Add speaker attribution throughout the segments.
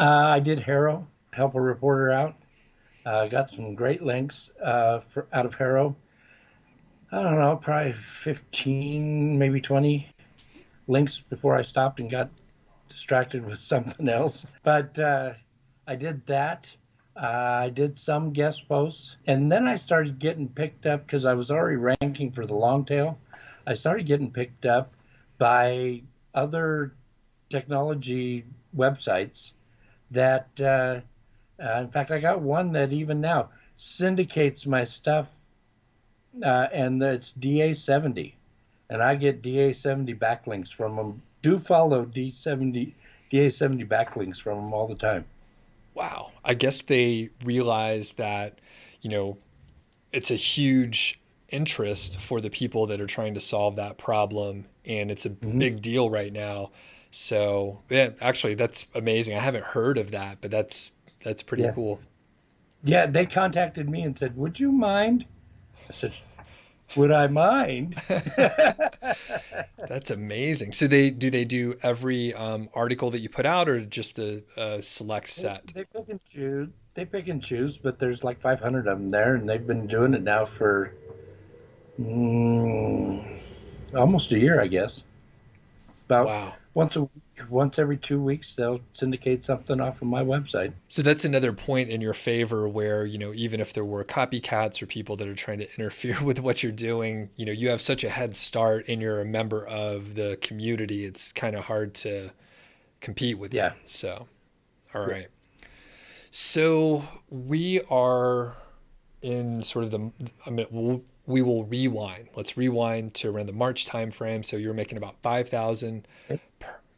Speaker 1: I did Harrow, help a reporter out. Got some great links out of Harrow. I don't know, probably 15, maybe 20 links before I stopped and got distracted with something else. But I did that. I did some guest posts, and then I started getting picked up because I was already ranking for the long tail. I started getting picked up by other technology websites that, in fact, I got one that even now syndicates my stuff, and it's DA70, and I get DA70 backlinks from them. Do follow DA70 backlinks from them all the time.
Speaker 2: Wow. I guess they realize that, you know, it's a huge interest for the people that are trying to solve that problem, and it's a
Speaker 1: Hmm.
Speaker 2: big deal right now. So, yeah, actually, that's amazing. I haven't heard of that, but that's pretty
Speaker 1: Yeah.
Speaker 2: cool.
Speaker 1: Yeah, they contacted me and said, "Would you mind?" I said, "Would I mind?"
Speaker 2: That's amazing. So they do every article that you put out, or just a select
Speaker 1: They,
Speaker 2: set?
Speaker 1: they pick and choose. They pick and choose, but there's like 500 of them there, and they've been doing it now for mm, almost a year, I guess. About
Speaker 2: Wow.
Speaker 1: once a week, once every 2 weeks, they'll syndicate something off of my website.
Speaker 2: So that's another point in your favor where, even if there were copycats or people that are trying to interfere with what you're doing, you have such a head start and you're a member of the community. It's kind of hard to compete with you.
Speaker 1: Yeah.
Speaker 2: So, all
Speaker 1: Yeah.
Speaker 2: right. So we are in sort of I mean, we will rewind. Let's rewind to around the March timeframe. So you're making about 5,000
Speaker 1: Yep.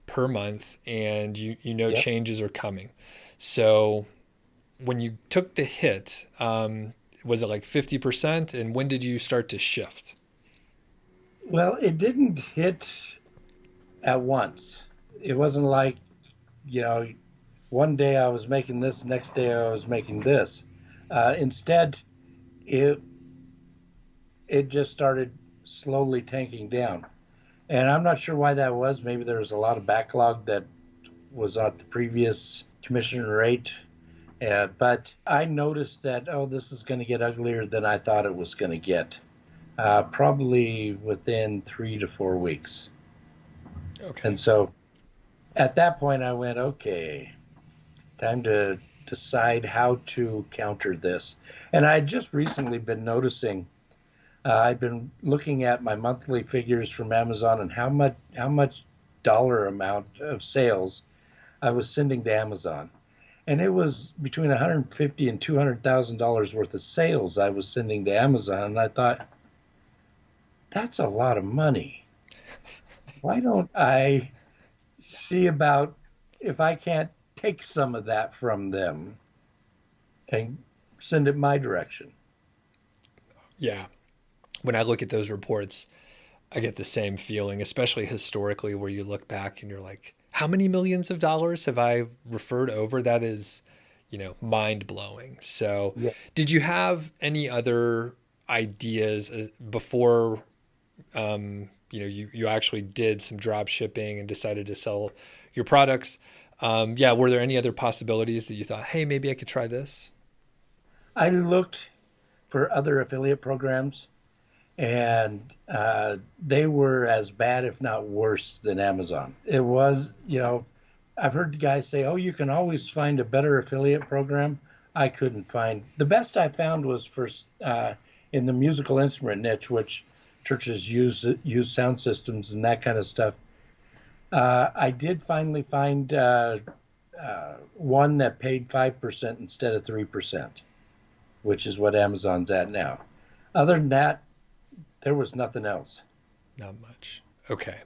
Speaker 2: per month, and you know
Speaker 1: Yep.
Speaker 2: changes are coming. So when you took the hit, was it like 50%? And when did you start to shift?
Speaker 1: Well, it didn't hit at once. It wasn't like, you know, one day I was making this, next day I was making this. Instead, it it just started slowly tanking down. And I'm not sure why that was. Maybe there was a lot of backlog that was at the previous commission rate. But I noticed that, oh, this is going to get uglier than I thought it was going to get, probably within 3 to 4 weeks.
Speaker 2: Okay.
Speaker 1: And so at that point, I went, okay, time to decide how to counter this. And I just recently been noticing, I've been looking at my monthly figures from Amazon and how much dollar amount of sales I was sending to Amazon. And it was between 150 and $200,000 worth of sales I was sending to Amazon. And I thought, that's a lot of money. Why don't I see about if I can't take some of that from them and send it my direction?
Speaker 2: Yeah. When I look at those reports, I get the same feeling, especially historically, where you look back and you're like, how many millions of dollars have I referred over? That is, mind blowing. So,
Speaker 1: Yeah.
Speaker 2: did you have any other ideas before, you actually did some drop shipping and decided to sell your products? Yeah, were there any other possibilities that you thought, hey, maybe I could try this?
Speaker 1: I looked for other affiliate programs, and they were as bad, if not worse, than Amazon. It was, I've heard guys say, "Oh, you can always find a better affiliate program." I couldn't find. The best I found was for in the musical instrument niche, which churches use sound systems and that kind of stuff. I did finally find one that paid 5% instead of 3%, which is what Amazon's at now. Other than that, there was nothing else.
Speaker 2: Not much. Okay.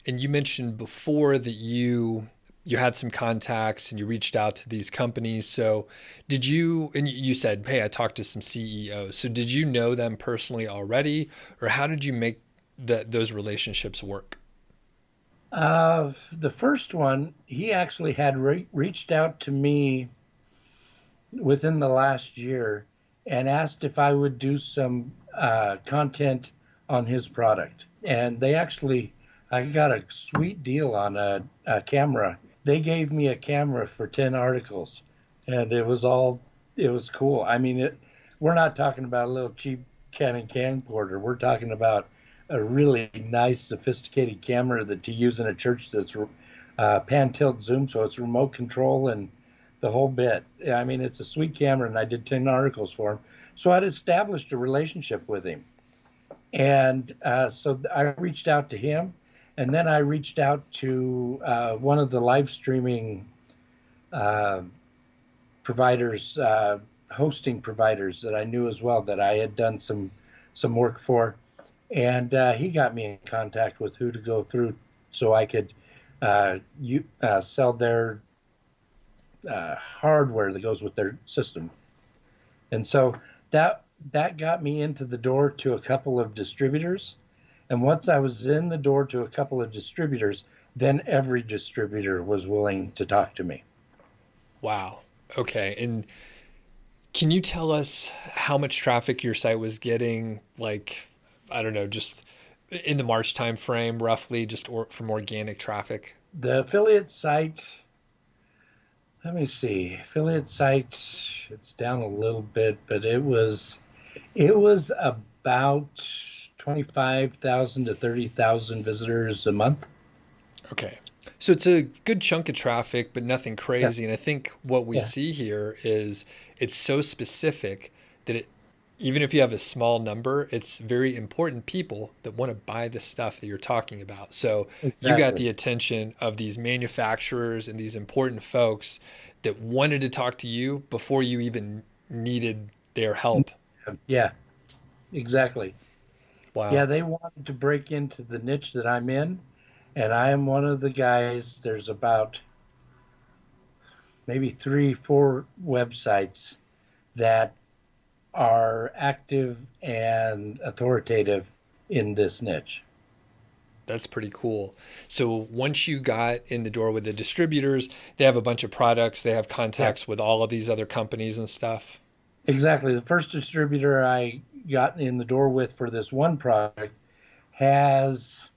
Speaker 2: And you mentioned before that you had some contacts and you reached out to these companies. So did you and you said, "Hey, I talked to some CEOs." So did you know them personally already, or how did you make those relationships work?
Speaker 1: The first one, he actually had reached out to me within the last year and asked if I would do some content on his product. And I got a sweet deal on a camera they gave me a camera for 10 articles, and it was cool. I mean, we're not talking about a little cheap Canon camcorder. We're talking about a really nice, sophisticated camera that to use in a church that's pan tilt zoom, so it's remote control and the whole bit. I mean, it's a sweet camera, and I did 10 articles for him. So I'd established a relationship with him. And so I reached out to him, and then I reached out to one of the live streaming uh, providers, hosting providers that I knew as well, that I had done some work for, and he got me in contact with who to go through so I could sell their hardware that goes with their system. And so that got me into the door to a couple of distributors. And once I was in the door to a couple of distributors, then every distributor was willing to talk to me.
Speaker 2: Wow. Okay. And can you tell us how much traffic your site was getting? Like, I don't know, just in the March time frame, roughly, just from organic traffic.
Speaker 1: The affiliate site, let me see, affiliate site, it's down a little bit, but it was about 25,000 to 30,000 visitors a month.
Speaker 2: Okay. So it's a good chunk of traffic, but nothing
Speaker 1: Yeah,
Speaker 2: crazy. And I think what we
Speaker 1: yeah,
Speaker 2: see here is it's so specific that even if you have a small number, it's very important people that want to buy the stuff that you're talking about. So you got
Speaker 1: exactly.
Speaker 2: the attention of these manufacturers and these important folks that wanted to talk to you before you even needed their help.
Speaker 1: Yeah, exactly.
Speaker 2: Wow.
Speaker 1: Yeah, they wanted to break into the niche that I'm in, and I am one of the guys. There's about maybe three, four websites that are active and authoritative in this niche.
Speaker 2: That's pretty cool. So once you got in the door with the distributors, they have a bunch of products, they have
Speaker 1: Yeah,
Speaker 2: contacts with all of these other companies and stuff.
Speaker 1: exactly. The first distributor I got in the door with for this one product has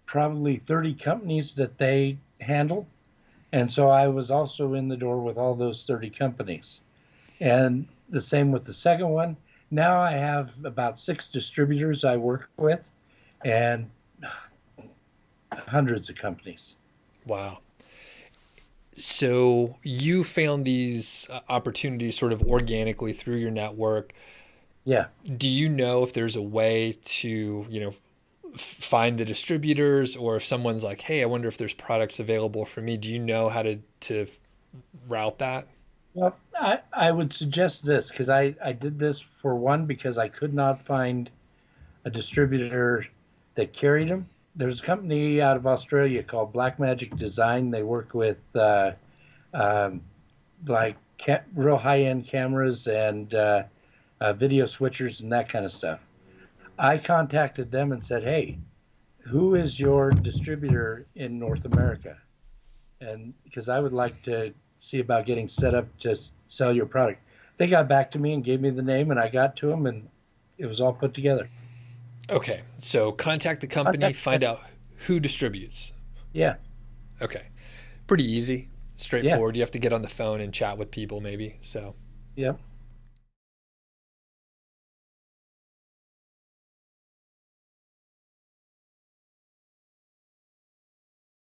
Speaker 1: probably 30 companies that they handle. And so I was also in the door with all those 30 companies. And the same with the second one. Now I have about six distributors I work with and hundreds of companies.
Speaker 2: Wow. So you found these opportunities sort of organically through your network.
Speaker 1: Yeah.
Speaker 2: Do you know if there's a way to, find the distributors, or if someone's like, "Hey, I wonder if there's products available for me." Do you know how to route that?
Speaker 1: Well, I would suggest this because I did this for one because I could not find a distributor that carried them. There's a company out of Australia called Black Magic Design. They work with um, like real high end cameras and video switchers and that kind of stuff. I contacted them and said, "Hey, who is your distributor in North America?" And because I would like to see about getting set up to sell your product. They got back to me and gave me the name, and I got to them, and it was all put together.
Speaker 2: Okay. So contact the company,
Speaker 1: Contact the
Speaker 2: find
Speaker 1: company.
Speaker 2: out who distributes.
Speaker 1: Yeah,
Speaker 2: Okay. Pretty easy,
Speaker 1: yeah,
Speaker 2: straightforward. You have to get on the phone and chat with people maybe. So,
Speaker 1: yeah.